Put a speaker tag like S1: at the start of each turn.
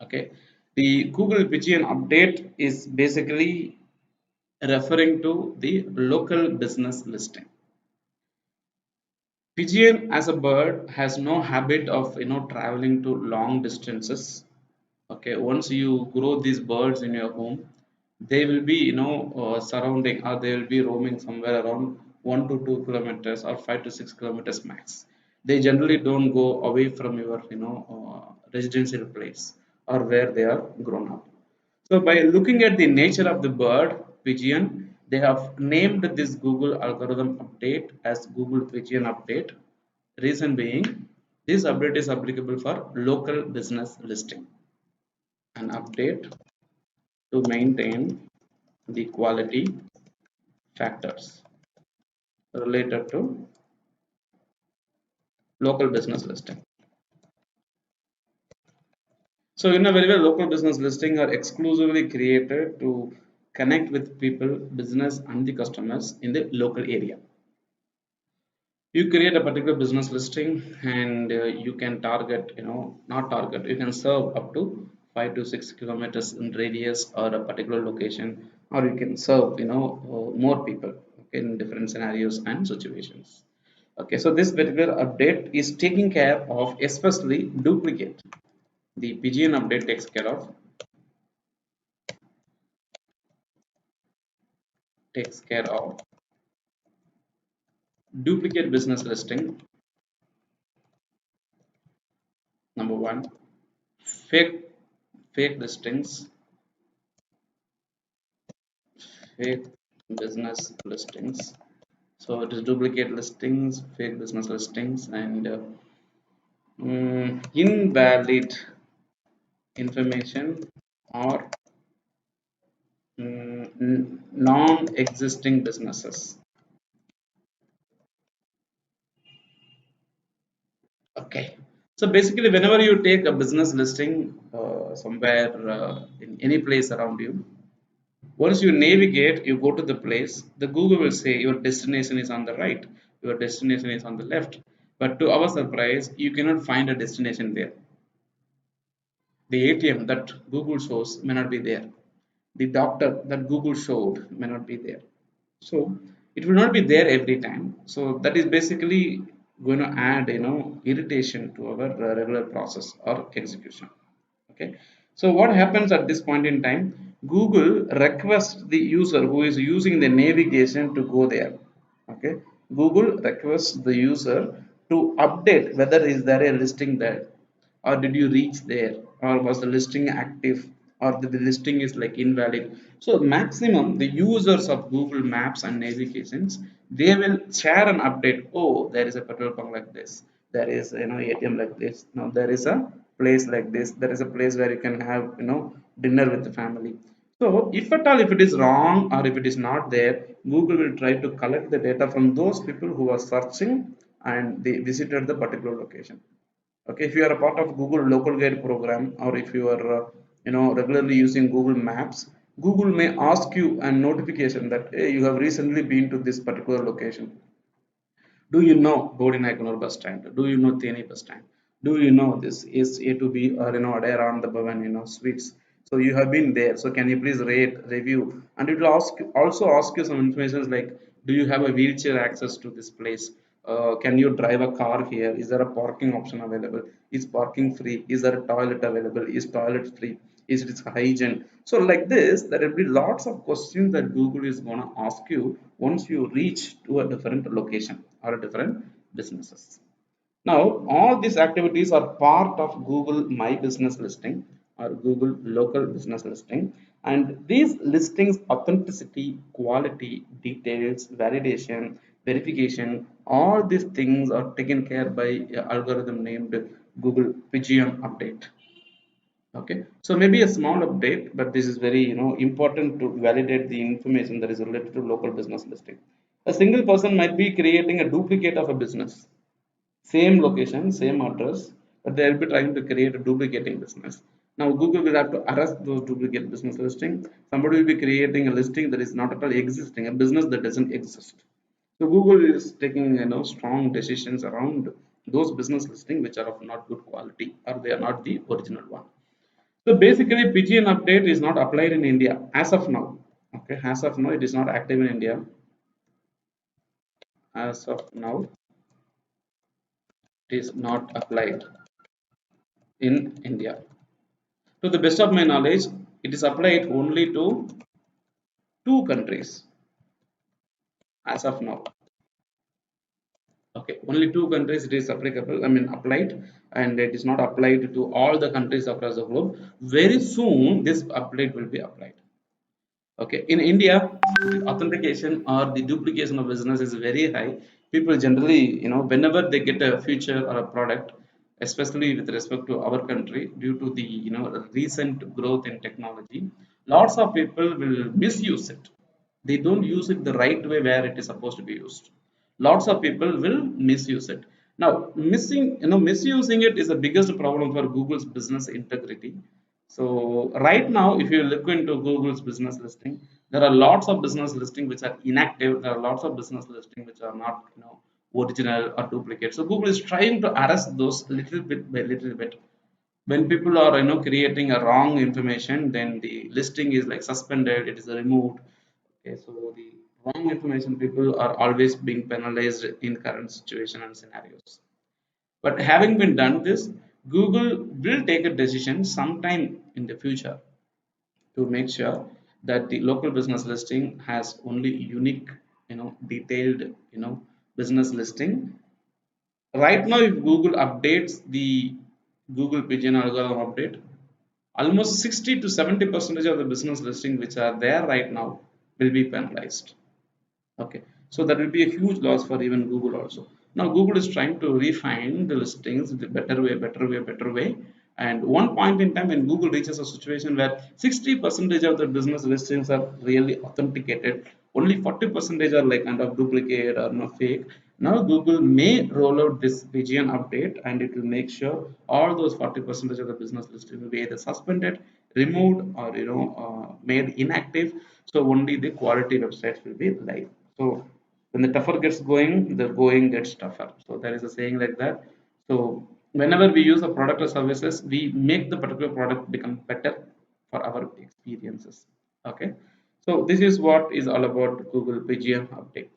S1: Okay, the Google Pigeon update is basically referring to the local business listing. Pigeon as a bird has no habit of traveling to long distances. Okay, once you grow these birds in your home, they will be surrounding, or they will be roaming somewhere around 1 to 2 kilometers or 5 to 6 kilometers max. They generally don't go away from your residential place or where they are grown up. So by looking at the nature of the bird pigeon, they have named this Google algorithm update as Google Pigeon update. Reason being, this update is applicable for local business listing. An update to maintain the quality factors related to local business listing. So in a very well, local business listing are exclusively created to connect with people, business, and the customers in the local area. You create a particular business listing, and you can target, not target, you can serve up to 5 to 6 kilometers in radius or a particular location, or you can serve more people, okay, in different scenarios and situations. Okay, so this particular update is taking care of especially duplicate. The pigeon update takes care of duplicate business listing. Number one, fake fake listings, fake business listings. So it is duplicate listings, fake business listings, and invalid information or non-existing businesses. Okay. So basically, whenever you take a business listing somewhere in any place around you, once you navigate, you go to the place, the Google will say your destination is on the right, your destination is on the left. But to our surprise, you cannot find a destination there. The ATM that Google shows may not be there. The doctor that Google showed may not be there. So it will not be there every time. So that is basically going to add irritation to our regular process or execution. Okay. So what happens at this point in time? Google requests the user who is using the navigation to go there. Okay. Google requests the user to update whether is there a listing there, or did you reach there, or was the listing active, or the listing is like invalid. So maximum the users of Google Maps and navigations, they will share an update. Oh, there is a petrol pump like this, there is ATM like this, no, there is a place like this, there is a place where you can have dinner with the family. So if at all, if it is wrong or if it is not there, Google will try to collect the data from those people who are searching and they visited the particular location. Okay, if you are a part of Google local guide program, or if you are regularly using Google Maps, Google may ask you a notification that, hey, you have recently been to this particular location. Do you know Bodinaikanur bus stand? Do you know Theni bus stand? Do you know this is A to B, or Around the Bhavan suites? So you have been there, so can you please rate, review? And it will also ask you some information like, do you have a wheelchair access to this place? Can you drive a car here? Is there a parking option available? Is parking free? Is there a toilet available? Is toilet free? Is it hygiene? So like this, there will be lots of questions that Google is going to ask you once you reach to a different location or a different businesses. Now all these activities are part of Google My Business listing or Google local business listing, and these listings authenticity, quality, details, validation, verification, all these things are taken care by an algorithm named Google Pigeon update. Okay, so maybe a small update, but this is very important to validate the information that is related to local business listing. A single person might be creating a duplicate of a business, same location, same address, but they will be trying to create a duplicating business. Now Google will have to arrest those duplicate business listings. Somebody will be creating a listing that is not at all existing, a business that doesn't exist. So Google is taking strong decisions around those business listings which are of not good quality, or they are not the original one. So basically, PGN update is not applied in India as of now. Okay, as of now, it is not active in India. As of now, it is not applied in India. To the best of my knowledge, it is applied only to two countries as of now. Okay, only two countries it is applicable, I mean applied, and it is not applied to all the countries across the globe. Very soon, this update will be applied. Okay, in India, the authentication or the duplication of business is very high. People generally, whenever they get a feature or a product, especially with respect to our country, due to the recent growth in technology, lots of people will misuse it. They don't use it the right way where it is supposed to be used. Lots of people will misuse it. Now, misusing it is the biggest problem for Google's business integrity. So right now, if you look into Google's business listing, there are lots of business listing which are inactive. There are lots of business listing which are not, original or duplicate. So Google is trying to arrest those little bit by little bit. When people are, creating a wrong information, then the listing is like suspended. It is removed. Okay, so the wrong information people are always being penalized in current situation and scenarios. But having been done this, Google will take a decision sometime in the future to make sure that the local business listing has only unique, detailed, business listing. Right now, if Google updates the Google Pigeon algorithm update, almost 60 to 70% of the business listing which are there right now will be penalized. Okay, so that will be a huge loss for even Google also. Now Google is trying to refine the listings the better way. And one point in time when Google reaches a situation where 60% of the business listings are really authenticated, only 40% are like kind of duplicate or no fake. Now Google may roll out this PGN update and it will make sure all those 40% of the business listings will be either suspended, removed, or made inactive. So only the quality websites will be live. So when the tougher gets going, the going gets tougher. So there is a saying like that. So whenever we use a product or services, we make the particular product become better for our experiences. Okay. So this is what is all about Google PGM update.